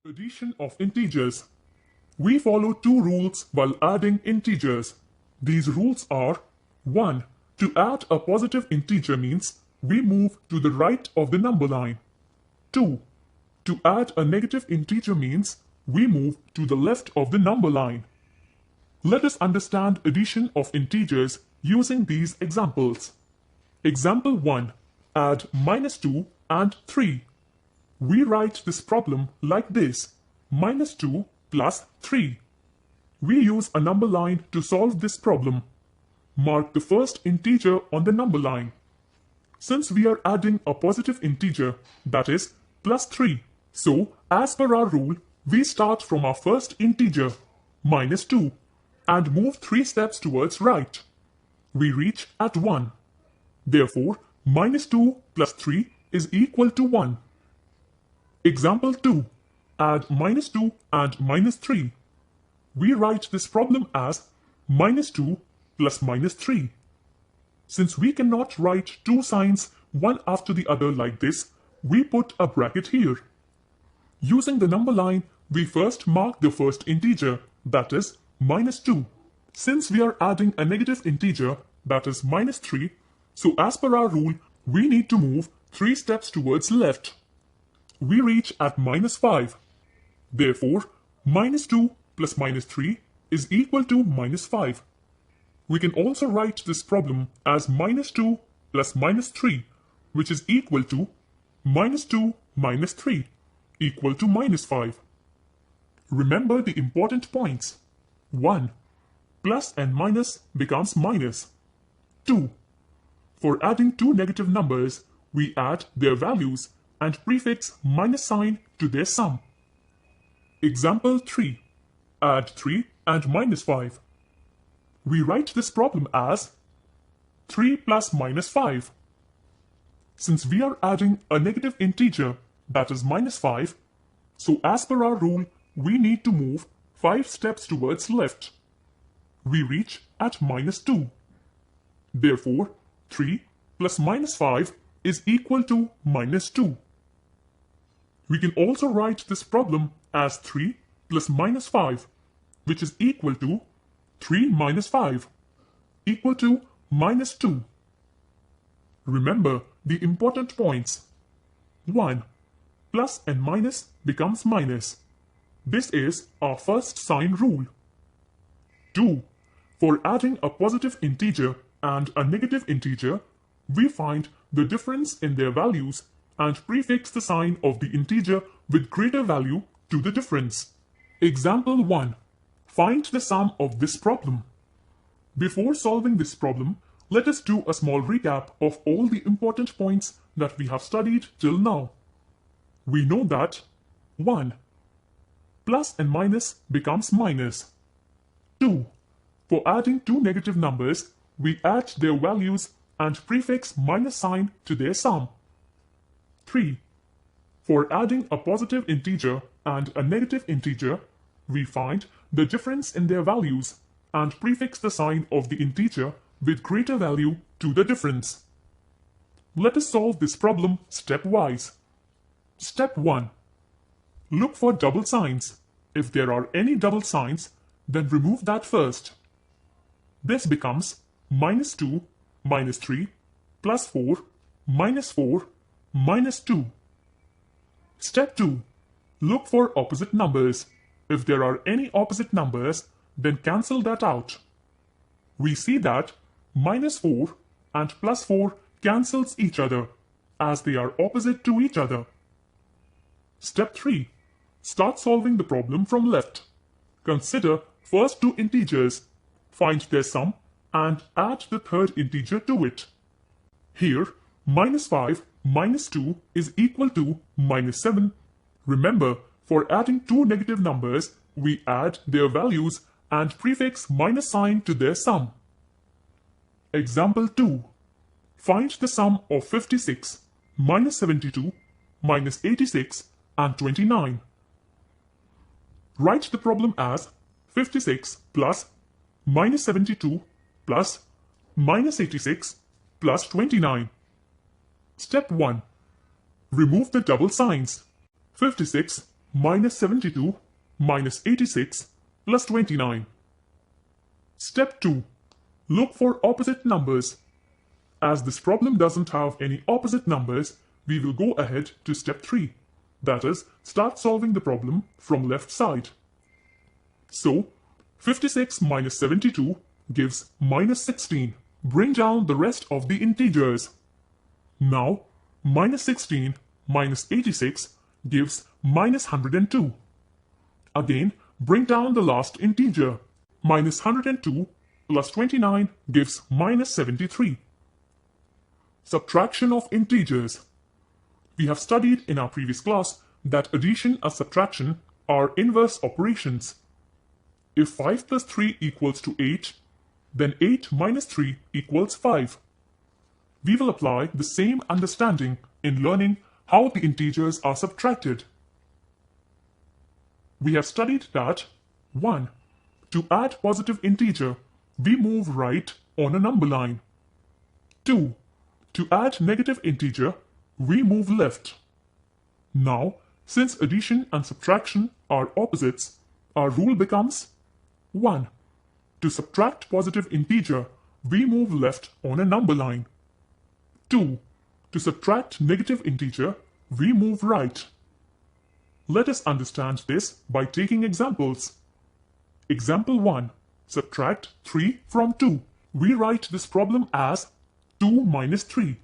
Addition of integers. We follow two rules while adding integers. These rules are: 1. To add a positive integer means we move to the right of the number line. 2. To add a negative integer means we move to the left of the number line. Let us understand addition of integers using these examples. Example 1. Add -2 and 3. We write this problem like this: -2 plus 3. We use a number line to solve this problem. Mark the first integer on the number line. Since we are adding a positive integer, that is, +3, so as per our rule, we start from our first integer, -2, and move 3 steps towards right. We reach at 1. Therefore, -2 plus 3 is equal to 1. Example 2. Add -2 and -3. We write this problem as -2 plus -3. Since we cannot write two signs one after the other like this, we put a bracket here. Using the number line, we first mark the first integer, that is -2. Since we are adding a negative integer, that is -3, so as per our rule, we need to move 3 steps towards left. We reach at -5. Therefore, -2 plus -3 is equal to -5. We can also write this problem as -2 plus -3, which is equal to -2 minus 3, equal to -5. Remember the important points. 1. Plus and minus becomes minus. 2. For adding two negative numbers, we add their values and prefix minus sign to their sum. Example 3. Add 3 and -5. We write this problem as 3 plus -5. Since we are adding a negative integer, that is -5, so as per our rule, we need to move 5 steps towards left. We reach at -2. Therefore, 3 plus -5 is equal to -2. We can also write this problem as 3 plus -5, which is equal to 3 minus 5, equal to -2. Remember the important points. 1. Plus and minus becomes minus. This is our first sign rule. 2. For adding a positive integer and a negative integer, we find the difference in their values and prefix the sign of the integer with greater value to the difference. Example 1. Find the sum of this problem. Before solving this problem, let us do a small recap of all the important points that we have studied till now. We know that 1. Plus and minus becomes minus. 2. For adding two negative numbers, we add their values and prefix minus sign to their sum. 3. For adding a positive integer and a negative integer, we find the difference in their values and prefix the sign of the integer with greater value to the difference. Let us solve this problem stepwise. Step 1. Look for double signs. If there are any double signs, then remove that first. This becomes -2 minus 3 plus 4 minus 4 minus 2. Step 2. Look for opposite numbers. If there are any opposite numbers, then cancel that out. We see that -4 and +4 cancels each other as they are opposite to each other. Step 3. Start solving the problem from left. Consider first two integers, find their sum, and add the third integer to it. Here, -5 minus 2 is equal to -7. Remember, for adding two negative numbers, we add their values and prefix minus sign to their sum. Example 2. Find the sum of 56, -72, -86, and 29. Write the problem as 56 plus -72 plus -86 plus 29. Step 1. Remove the double signs. 56 minus 72 minus 86 plus 29. Step 2. Look for opposite numbers. As this problem doesn't have any opposite numbers, we will go ahead to step 3. That is, start solving the problem from left side. So, 56 minus 72 gives minus 16. Bring down the rest of the integers. Now, minus 16 minus 86 gives minus 102. Again, bring down the last integer. Minus 102 plus 29 gives minus 73. Subtraction of integers. We have studied in our previous class that addition and subtraction are inverse operations. If 5 plus 3 equals to 8, then 8 minus 3 equals 5. We will apply the same understanding in learning how the integers are subtracted. We have studied that 1. To add positive integer, we move right on a number line. 2. To add negative integer, we move left. Now, since addition and subtraction are opposites, our rule becomes 1. To subtract positive integer, we move left on a number line. 2. To subtract negative integer, we move right. Let us understand this by taking examples. Example 1. Subtract 3 from 2. We write this problem as 2 minus 3.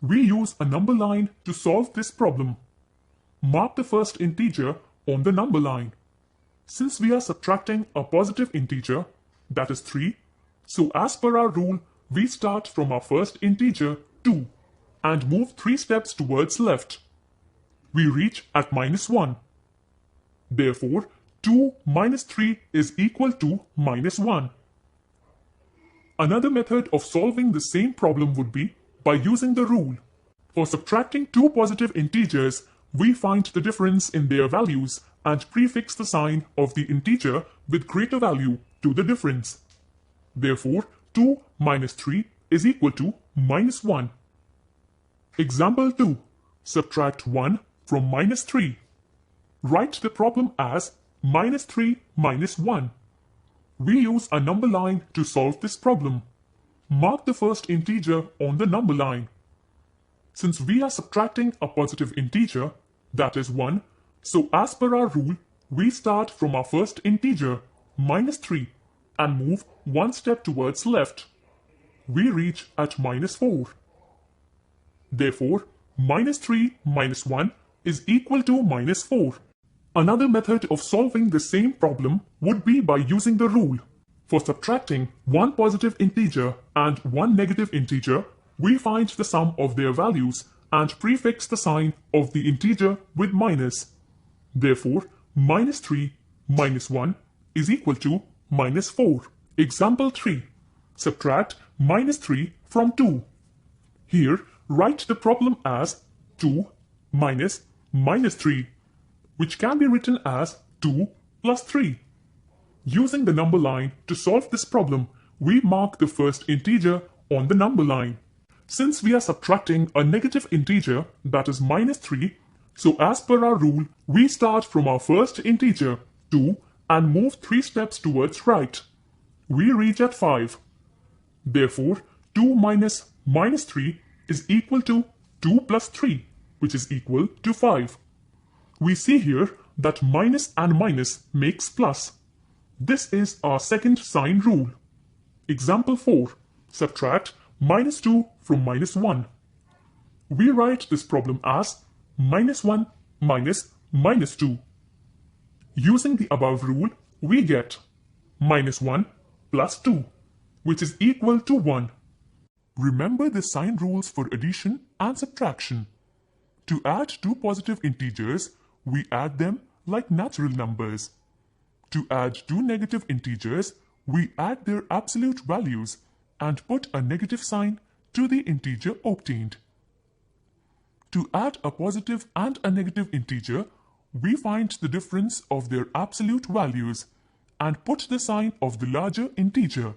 We use a number line to solve this problem. Mark the first integer on the number line. Since we are subtracting a positive integer, that is 3, so as per our rule, we start from our first integer 2 and move 3 steps towards left. We reach at minus 1. Therefore, 2 minus 3 is equal to minus 1. Another method of solving the same problem would be by using the rule. For subtracting two positive integers, we find the difference in their values and prefix the sign of the integer with greater value to the difference. Therefore, 2 minus 3 is equal to minus 1. Example 2. Subtract 1 from minus 3. Write the problem as minus 3 minus 1. We use a number line to solve this problem. Mark the first integer on the number line. Since we are subtracting a positive integer, that is 1, so as per our rule, we start from our first integer, minus 3, and move 1 step towards left. We reach at minus 4. Therefore, minus 3 minus 1 is equal to minus 4. Another method of solving the same problem would be by using the rule. For subtracting one positive integer and one negative integer, we find the sum of their values and prefix the sign of the integer with minus. Therefore, minus 3 minus 1 is equal to minus 4. Example 3. Subtract minus 3 from 2. Here, write the problem as 2 minus minus 3, which can be written as 2 plus 3. Using the number line to solve this problem, we mark the first integer on the number line. Since we are subtracting a negative integer, that is minus 3, so as per our rule, we start from our first integer, 2, and move 3 steps towards right. We reach at 5. Therefore, 2 minus minus 3 is equal to 2 plus 3, which is equal to 5. We see here that minus and minus makes plus. This is our second sign rule. Example 4. Subtract minus 2 from minus 1. We write this problem as minus 1 minus minus 2. Using the above rule, we get minus 1 plus 2, which is equal to 1. Remember the sign rules for addition and subtraction. To add two positive integers, we add them like natural numbers. To add two negative integers, we add their absolute values and put a negative sign to the integer obtained. To add a positive and a negative integer, we find the difference of their absolute values and put the sign of the larger integer.